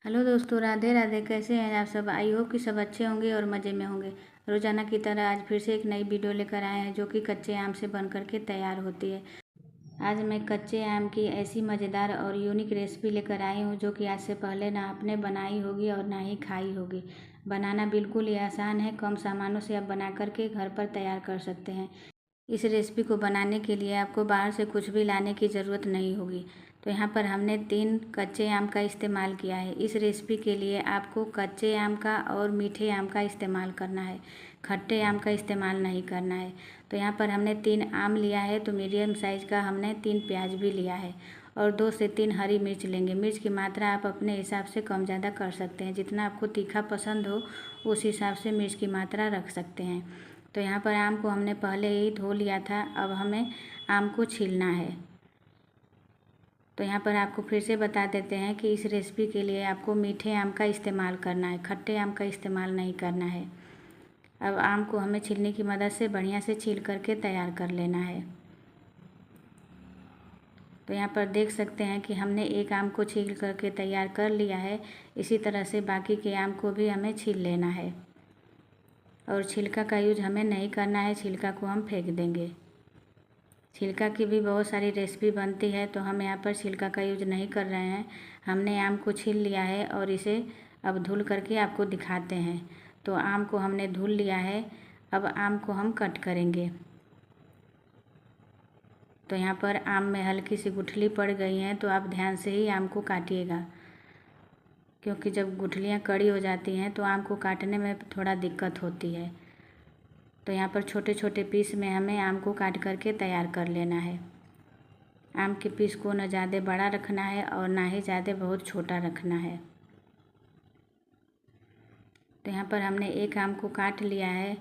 Hello दोस्तों, राधे राधे। कैसे हैं आप सब? आई होप कि सब अच्छे होंगे और मज़े में होंगे। रोज़ाना की तरह आज फिर से एक नई वीडियो लेकर आए हैं जो कि कच्चे आम से बन कर के तैयार होती है। आज मैं कच्चे आम की ऐसी मज़ेदार और यूनिक रेसिपी लेकर आई हूँ जो कि आज से पहले ना आपने बनाई होगी और ना ही खाई होगी। बनाना बिल्कुल ही आसान है। कम सामानों से आप बना करके घर पर तैयार कर सकते हैं। इस रेसिपी को बनाने के लिए आपको बाहर से कुछ भी लाने की ज़रूरत नहीं होगी। तो यहाँ पर हमने 3 कच्चे आम का इस्तेमाल किया है। इस रेसिपी के लिए आपको कच्चे आम का और मीठे आम का इस्तेमाल करना है, खट्टे आम का इस्तेमाल नहीं करना है। तो यहाँ पर हमने 3 आम लिया है, तो मीडियम साइज़ का हमने 3 प्याज भी लिया है और 2 से 3 हरी मिर्च लेंगे। मिर्च की मात्रा आप अपने हिसाब से कम ज़्यादा कर सकते हैं। जितना आपको तीखा पसंद हो उस हिसाब से मिर्च की मात्रा रख सकते हैं। तो यहाँ पर आम को हमने पहले ही धो लिया था। अब हमें आम को छीलना है। तो यहाँ पर आपको फिर से बता देते हैं कि इस रेसिपी के लिए आपको मीठे आम का इस्तेमाल करना है, खट्टे आम का इस्तेमाल नहीं करना है। अब आम को हमें छीलने की मदद से बढ़िया से छील करके तैयार कर लेना है। तो यहाँ पर देख सकते हैं कि हमने एक आम को छील करके तैयार कर लिया है। इसी तरह से बाकी के आम को भी हमें छील लेना है और छिलका का यूज हमें नहीं करना है। छिलका को हम फेंक देंगे। छिलका की भी बहुत सारी रेसिपी बनती है, तो हम यहाँ पर छिलका का यूज नहीं कर रहे हैं। हमने आम को छील लिया है और इसे अब धुल करके आपको दिखाते हैं। तो आम को हमने धुल लिया है। अब आम को हम कट करेंगे। तो यहाँ पर आम में हल्की सी गुठली पड़ गई हैं, तो आप ध्यान से ही आम को काटिएगा, क्योंकि जब गुठलियाँ कड़ी हो जाती हैं तो आम को काटने में थोड़ा दिक्कत होती है। तो यहाँ पर छोटे छोटे पीस में हमें आम को काट करके तैयार कर लेना है। आम के पीस को न ज़्यादा बड़ा रखना है और ना ही ज़्यादा बहुत छोटा रखना है। तो यहाँ पर हमने एक आम को काट लिया है।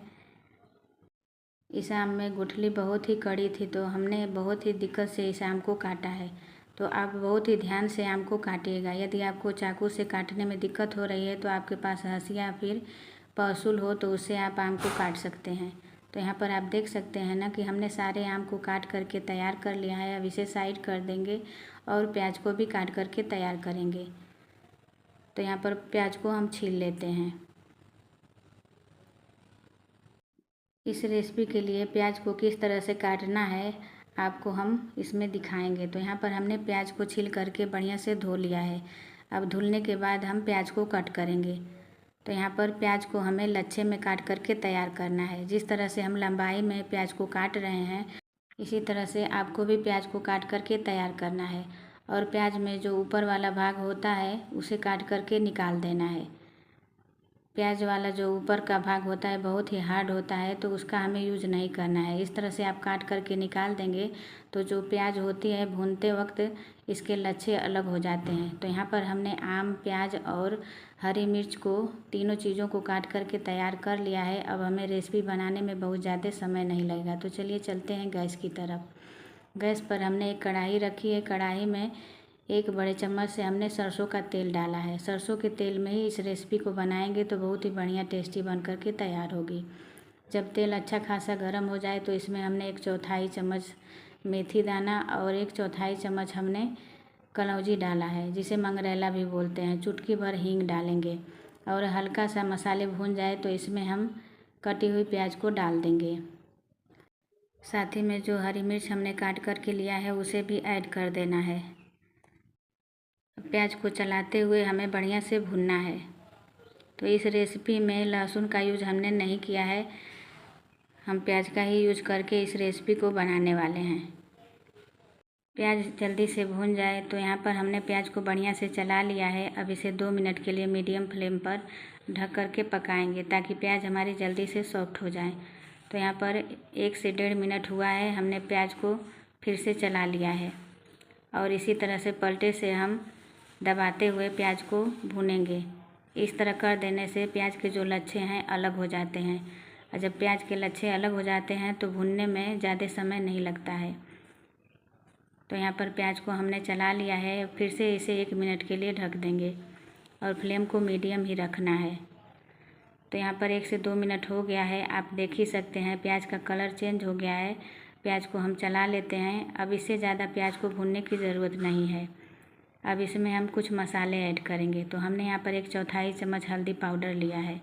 इस आम में गुठली बहुत ही कड़ी थी, तो हमने बहुत ही दिक्कत से इस आम को काटा है। तो आप बहुत ही ध्यान से आम को काटिएगा। यदि आपको चाकू से काटने में दिक्कत हो रही है तो आपके पास हंसिया या फिर पसुल हो तो उससे आप आम को काट सकते हैं। तो यहाँ पर आप देख सकते हैं ना कि हमने सारे आम को काट करके तैयार कर लिया है। अब इसे साइड कर देंगे और प्याज को भी काट करके तैयार करेंगे। तो यहाँ पर प्याज को हम छील लेते हैं। इस रेसिपी के लिए प्याज को किस तरह से काटना है आपको हम इसमें दिखाएंगे। तो यहाँ पर हमने प्याज को छील करके बढ़िया से धो लिया है। अब धुलने के बाद हम प्याज को कट करेंगे। तो यहाँ पर प्याज को हमें लच्छे में काट करके तैयार करना है। जिस तरह से हम लंबाई में प्याज को काट रहे हैं, इसी तरह से आपको भी प्याज को काट करके तैयार करना है। और प्याज में जो ऊपर वाला भाग होता है उसे काट करके निकाल देना है। प्याज वाला जो ऊपर का भाग होता है बहुत ही हार्ड होता है, तो उसका हमें यूज नहीं करना है। इस तरह से आप काट करके निकाल देंगे तो जो प्याज होती है भूनते वक्त इसके लच्छे अलग हो जाते हैं। तो यहाँ पर हमने आम, प्याज और हरी मिर्च को तीनों चीज़ों को काट करके तैयार कर लिया है। अब हमें रेसिपी बनाने में बहुत ज़्यादा समय नहीं लगेगा। तो चलिए चलते हैं गैस की तरफ। गैस पर हमने एक कढ़ाई रखी है। कढ़ाई में 1 बड़े चम्मच से हमने सरसों का तेल डाला है। सरसों के तेल में ही इस रेसिपी को बनाएंगे तो बहुत ही बढ़िया टेस्टी बन कर के तैयार होगी। जब तेल अच्छा खासा गर्म हो जाए तो इसमें हमने 1/4 चम्मच मेथी दाना और 1/4 चम्मच हमने कलौंजी डाला है, जिसे मंगरेला भी बोलते हैं। चुटकी भर हींग डालेंगे और हल्का सा मसाले भून जाए तो इसमें हम कटी हुई प्याज को डाल देंगे। साथ ही में जो हरी मिर्च हमने काट करके लिया है उसे भी ऐड कर देना है। प्याज को चलाते हुए हमें बढ़िया से भूनना है। तो इस रेसिपी में लहसुन का यूज हमने नहीं किया है। हम प्याज का ही यूज करके इस रेसिपी को बनाने वाले हैं। प्याज जल्दी से भून जाए तो यहाँ पर हमने प्याज को बढ़िया से चला लिया है। अब इसे 2 मिनट के लिए मीडियम फ्लेम पर ढक करके पकाएंगे ताकि प्याज हमारी जल्दी से सॉफ्ट हो जाए। तो यहाँ पर 1 से 1.5 मिनट हुआ है। हमने प्याज को फिर से चला लिया है और इसी तरह से पलटे से हम दबाते हुए प्याज को भूनेंगे। इस तरह कर देने से प्याज के जो लच्छे हैं अलग हो जाते हैं, और जब प्याज के लच्छे अलग हो जाते हैं तो भूनने में ज़्यादा समय नहीं लगता है। तो यहाँ पर प्याज को हमने चला लिया है। फिर से इसे 1 मिनट के लिए ढक देंगे और फ्लेम को मीडियम ही रखना है। तो यहाँ पर 1 से 2 मिनट हो गया है। आप देख ही सकते हैं प्याज का कलर चेंज हो गया है। प्याज को हम चला लेते हैं। अब इससे ज़्यादा प्याज को भूनने की ज़रूरत नहीं है। अब इसमें हम कुछ मसाले ऐड करेंगे। तो हमने यहाँ पर 1/4 चम्मच हल्दी पाउडर लिया है,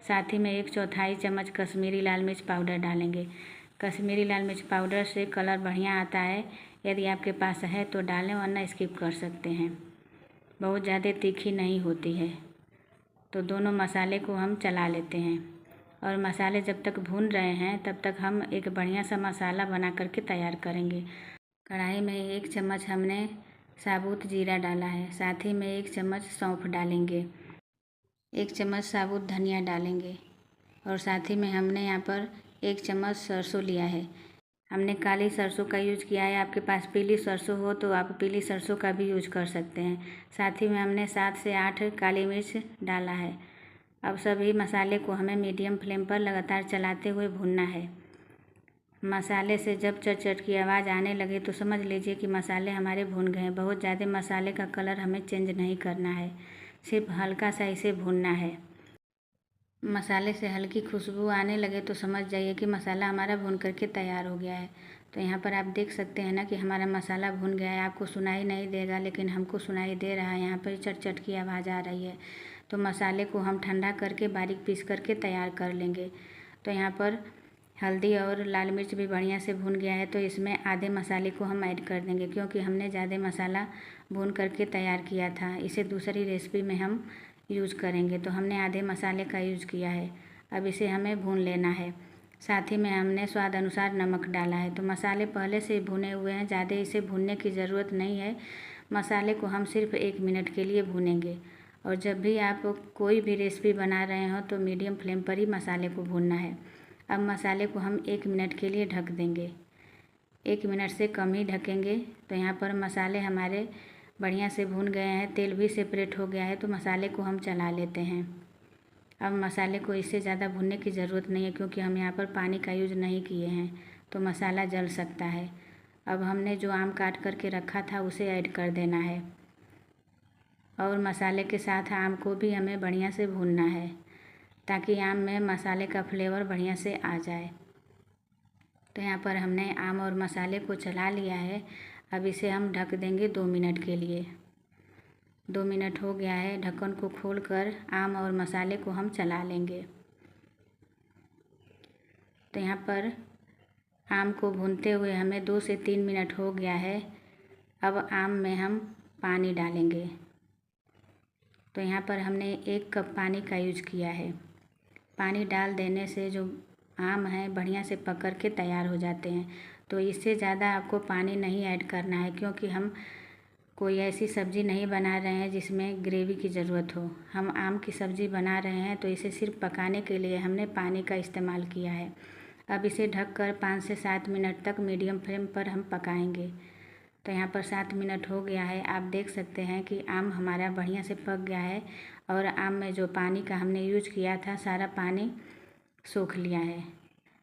साथ ही में 1/4 चम्मच कश्मीरी लाल मिर्च पाउडर डालेंगे। कश्मीरी लाल मिर्च पाउडर से कलर बढ़िया आता है, यदि आपके पास है तो डालें, वरना स्किप कर सकते हैं। बहुत ज़्यादा तीखी नहीं होती है। तो दोनों मसाले को हम चला लेते हैं और मसाले जब तक भून रहे हैं तब तक हम एक बढ़िया सा मसाला बना करके तैयार करेंगे। कढ़ाई में 1 चम्मच हमने साबुत जीरा डाला है, साथ ही में 1 चम्मच सौंफ डालेंगे, 1 चम्मच साबुत धनिया डालेंगे और साथ ही में हमने यहाँ पर 1 चम्मच सरसों लिया है। हमने काली सरसों का यूज किया है, आपके पास पीली सरसों हो तो आप पीली सरसों का भी यूज कर सकते हैं। साथ ही में हमने 7 से 8 काली मिर्च डाला है। अब सभी मसाले को हमें मीडियम फ्लेम पर लगातार चलाते हुए भूनना है। मसाले से जब चट-चट की आवाज़ आने लगे तो समझ लीजिए कि मसाले हमारे भून गए हैं। बहुत ज़्यादा मसाले का कलर हमें चेंज नहीं करना है, सिर्फ हल्का सा इसे भूनना है। मसाले से हल्की खुशबू आने लगे तो समझ जाइए कि मसाला हमारा भून करके तैयार हो गया है। तो यहाँ पर आप देख सकते हैं ना कि हमारा मसाला भून गया है। आपको सुनाई नहीं देगा, लेकिन हमको सुनाई दे रहा है। यहाँ पर चट-चट की आवाज़ आ रही है। तो मसाले को हम ठंडा करके बारीक पीस करके तैयार कर लेंगे। तो यहाँ पर हल्दी और लाल मिर्च भी बढ़िया से भून गया है, तो इसमें आधे मसाले को हम ऐड कर देंगे, क्योंकि हमने ज़्यादा मसाला भून करके तैयार किया था। इसे दूसरी रेसिपी में हम यूज़ करेंगे। तो हमने आधे मसाले का यूज़ किया है। अब इसे हमें भून लेना है। साथ ही में हमने स्वाद अनुसार नमक डाला है। तो मसाले पहले से भुने हुए हैं, ज़्यादा इसे भूनने की ज़रूरत नहीं है। मसाले को हम सिर्फ 1 मिनट के लिए भूनेंगे। और जब भी आप कोई भी रेसिपी बना रहे हो तो मीडियम फ्लेम पर ही मसाले को भूनना है। अब मसाले को हम 1 मिनट के लिए ढक देंगे, 1 मिनट से कम ही ढकेंगे। तो यहाँ पर मसाले हमारे बढ़िया से भून गए हैं, तेल भी सेपरेट हो गया है। तो मसाले को हम चला लेते हैं। अब मसाले को इससे ज़्यादा भूनने की ज़रूरत नहीं है, क्योंकि हम यहाँ पर पानी का यूज़ नहीं किए हैं, तो मसाला जल सकता है। अब हमने जो आम काट करके रखा था उसे ऐड कर देना है और मसाले के साथ आम को भी हमें बढ़िया से भूनना है, ताकि आम में मसाले का फ्लेवर बढ़िया से आ जाए। तो यहाँ पर हमने आम और मसाले को चला लिया है। अब इसे हम ढक देंगे 2 मिनट के लिए। 2 मिनट हो गया है। ढक्कन को खोलकर आम और मसाले को हम चला लेंगे। तो यहाँ पर आम को भूनते हुए हमें 2 से 3 मिनट हो गया है। अब आम में हम पानी डालेंगे। तो यहाँ पर हमने 1 कप पानी का यूज किया है। पानी डाल देने से जो आम है बढ़िया से पक कर के तैयार हो जाते हैं। तो इससे ज़्यादा आपको पानी नहीं ऐड करना है, क्योंकि हम कोई ऐसी सब्ज़ी नहीं बना रहे हैं जिसमें ग्रेवी की ज़रूरत हो। हम आम की सब्ज़ी बना रहे हैं, तो इसे सिर्फ पकाने के लिए हमने पानी का इस्तेमाल किया है। अब इसे ढककर 5 से 7 मिनट तक मीडियम फ्लेम पर हम पकाएंगे। तो यहाँ पर 7 मिनट हो गया है। आप देख सकते हैं कि आम हमारा बढ़िया से पक गया है और आम में जो पानी का हमने यूज किया था सारा पानी सूख लिया है।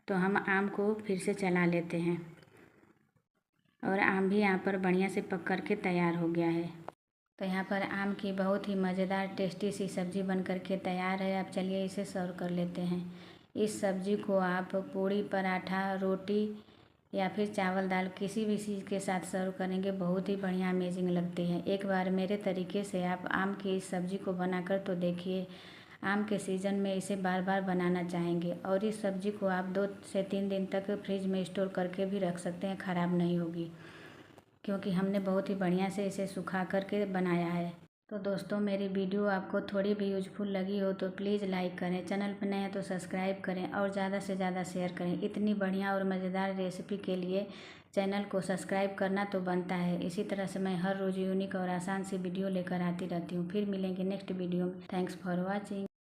तो हम आम को फिर से चला लेते हैं और आम भी यहाँ पर बढ़िया से पक कर के तैयार हो गया है। तो यहाँ पर आम की बहुत ही मज़ेदार टेस्टी सी सब्ज़ी बन कर के तैयार है। अब चलिए इसे सर्व कर लेते हैं। इस सब्ज़ी को आप पूड़ी, पराठा, रोटी या फिर चावल दाल किसी भी चीज़ के साथ सर्व करेंगे, बहुत ही बढ़िया अमेजिंग लगती है। एक बार मेरे तरीके से आप आम की इस सब्ज़ी को बनाकर तो देखिए। आम के सीज़न में इसे बार बार बनाना चाहेंगे। और इस सब्ज़ी को आप 2 से 3 दिन तक फ्रिज में स्टोर करके भी रख सकते हैं, ख़राब नहीं होगी, क्योंकि हमने बहुत ही बढ़िया से इसे सुखा करके बनाया है। तो दोस्तों, मेरी वीडियो आपको थोड़ी भी यूजफुल लगी हो तो प्लीज़ लाइक करें, चैनल पर नए हैं तो सब्सक्राइब करें और ज़्यादा से ज़्यादा शेयर करें। इतनी बढ़िया और मज़ेदार रेसिपी के लिए चैनल को सब्सक्राइब करना तो बनता है। इसी तरह से मैं हर रोज़ यूनिक और आसान सी वीडियो लेकर आती रहती हूँ। फिर मिलेंगे नेक्स्ट वीडियो में। Thanks for watching.